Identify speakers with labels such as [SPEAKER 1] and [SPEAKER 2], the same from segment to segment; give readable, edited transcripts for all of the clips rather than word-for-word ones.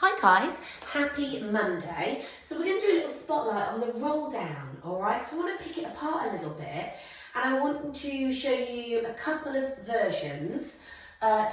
[SPEAKER 1] Hi guys, happy Monday. So we're going to do a little spotlight on the roll down, alright? So I want to pick it apart a little bit and I want to show you a couple of versions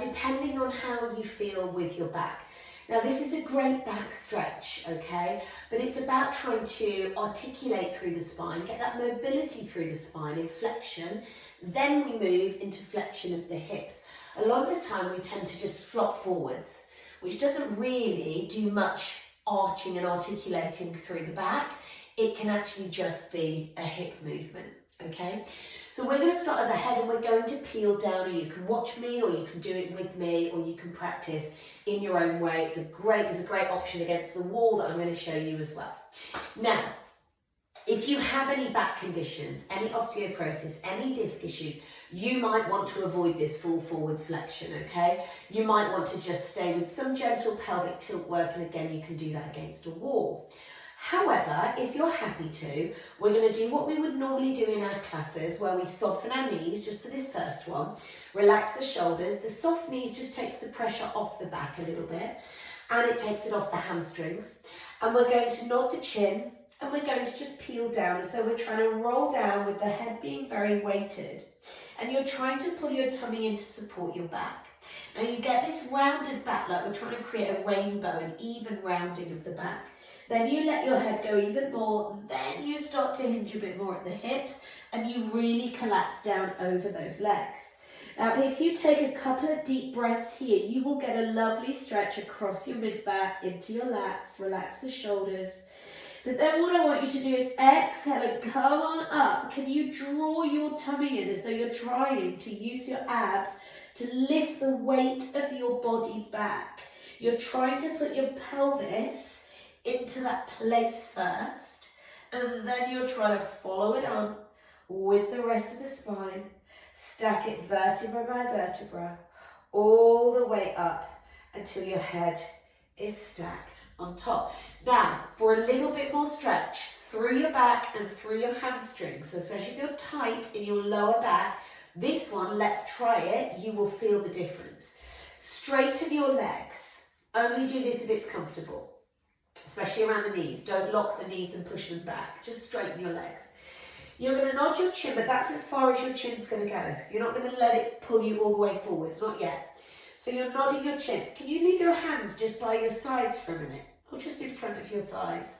[SPEAKER 1] depending on how you feel with your back. Now this is a great back stretch, okay? But it's about trying to articulate through the spine, get that mobility through the spine in flexion, then we move into flexion of the hips. A lot of the time we tend to just flop forwards, which doesn't really do much arching and articulating through the back. It can actually just be a hip movement, okay? So we're going to start at the head and we're going to peel down, or you can watch me, or you can do it with me, or you can practice in your own way. It's a great option against the wall that I'm going to show you as well. Now, if you have any back conditions, any osteoporosis, any disc issues, you might want to avoid this full forwards flexion, okay? You might want to just stay with some gentle pelvic tilt work, and again, you can do that against a wall. However, if you're happy to, we're going to do what we would normally do in our classes, where we soften our knees, just for this first one, relax the shoulders. The soft knees just takes the pressure off the back a little bit, and it takes it off the hamstrings. And we're going to nod the chin, and we're going to just peel down as though we're trying to roll down with the head being very weighted. And you're trying to pull your tummy in to support your back. Now you get this rounded back, like we're trying to create a rainbow, an even rounding of the back. Then you let your head go even more, then you start to hinge a bit more at the hips, and you really collapse down over those legs. Now if you take a couple of deep breaths here, you will get a lovely stretch across your mid-back, into your lats, relax the shoulders. But then what I want you to do is exhale and come on up. Can you draw your tummy in as though you're trying to use your abs to lift the weight of your body back? You're trying to put your pelvis into that place first, and then you're trying to follow it on with the rest of the spine. Stack it vertebra by vertebra, all the way up until your head is stacked on top. Now, for a little bit more stretch through your back and through your hamstrings, so especially if you're tight in your lower back, this one, let's try it, you will feel the difference. Straighten your legs. Only do this if it's comfortable, especially around the knees. Don't lock the knees and push them back. Just straighten your legs. You're going to nod your chin, but that's as far as your chin's going to go. You're not going to let it pull you all the way forwards, not yet. So you're nodding your chin. Can you leave your hands just by your sides for a minute, or just in front of your thighs?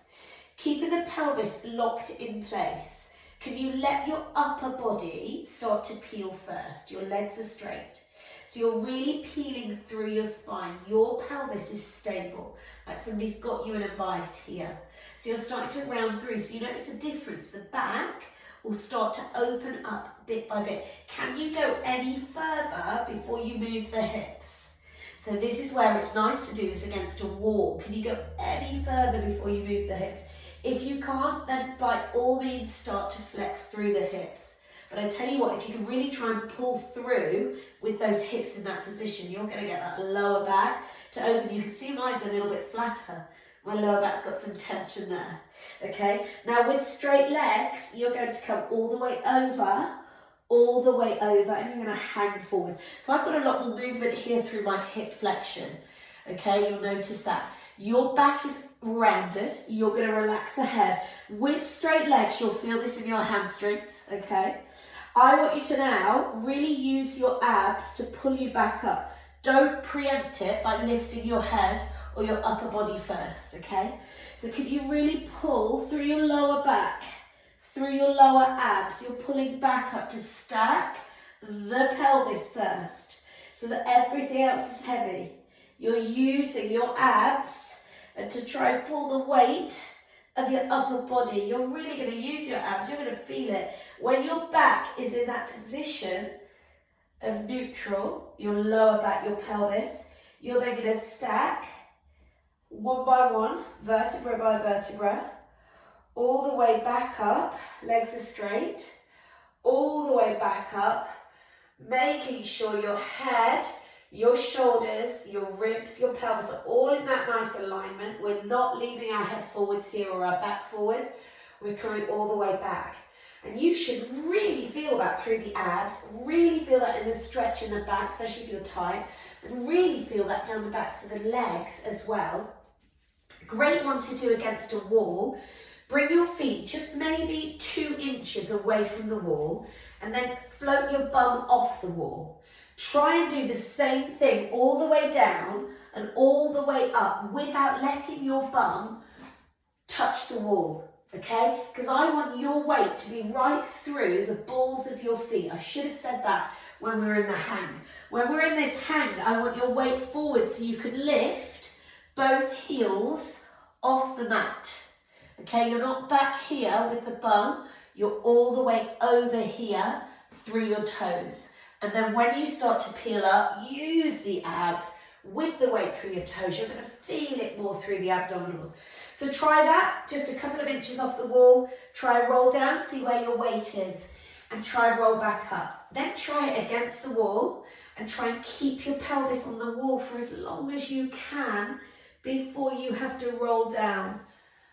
[SPEAKER 1] Keeping the pelvis locked in place. Can you let your upper body start to peel first? Your legs are straight. So you're really peeling through your spine. Your pelvis is stable, like somebody's got you in a vice here. So you're starting to round through. So you notice the difference. The back will start to open up bit by bit. Can you go any further before you move the hips? So this is where it's nice to do this against a wall. Can you go any further before you move the hips? If you can't, then by all means start to flex through the hips. But I tell you what, if you can really try and pull through with those hips in that position, you're going to get that lower back to open. You can see mine's a little bit flatter. My lower back's got some tension there, okay? Now with straight legs, you're going to come all the way over, and you're going to hang forward. So I've got a lot more movement here through my hip flexion, okay? You'll notice that. Your back is rounded, you're going to relax the head. With straight legs, you'll feel this in your hamstrings, okay? I want you to now really use your abs to pull you back up. Don't preempt it by lifting your head or your upper body first, okay? So can you really pull through your lower back, through your lower abs? You're pulling back up to stack the pelvis first so that everything else is heavy. You're using your abs and to try and pull the weight of your upper body. You're really going to use your abs. You're going to feel it. When your back is in that position of neutral, your lower back, your pelvis, you're then going to stack one by one, vertebra by vertebra, all the way back up, legs are straight, all the way back up, making sure your head, your shoulders, your ribs, your pelvis are all in that nice alignment. We're not leaving our head forwards here or our back forwards. We're coming all the way back. And you should really feel that through the abs, really feel that in the stretch in the back, especially if you're tight, and really feel that down the backs of the legs as well. Great one to do against a wall. Bring your feet just maybe 2 inches away from the wall and then float your bum off the wall. Try and do the same thing all the way down and all the way up without letting your bum touch the wall, okay? Because I want your weight to be right through the balls of your feet. I should have said that when we were in the hang. When we're in this hang, I want your weight forward so you could lift both heels off the mat. Okay, you're not back here with the bum, you're all the way over here through your toes. And then when you start to peel up, use the abs with the weight through your toes. You're going to feel it more through the abdominals. So try that, just a couple of inches off the wall. Try roll down, see where your weight is, and try roll back up. Then try it against the wall and try and keep your pelvis on the wall for as long as you can before you have to roll down.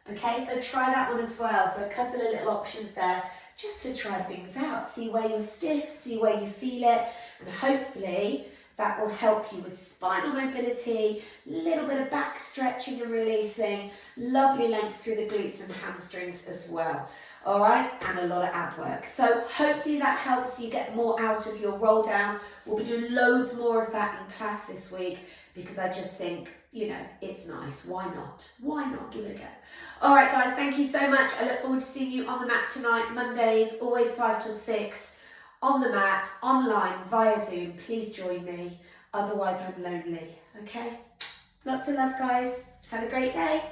[SPEAKER 1] Okay, so try that one as well. So a couple of little options there just to try things out. See where you're stiff, see where you feel it, and hopefully that will help you with spinal mobility, a little bit of back stretching and releasing, lovely length through the glutes and hamstrings as well. All right, and a lot of ab work. So hopefully that helps you get more out of your roll downs. We'll be doing loads more of that in class this week because I just think, you know, it's nice. Why not? Why not? Give it a go. All right, guys, thank you so much. I look forward to seeing you on the mat tonight. Mondays, always 5 till 6. On the mat, online, via Zoom. Please join me. Otherwise, I'm lonely. Okay? Lots of love, guys. Have a great day.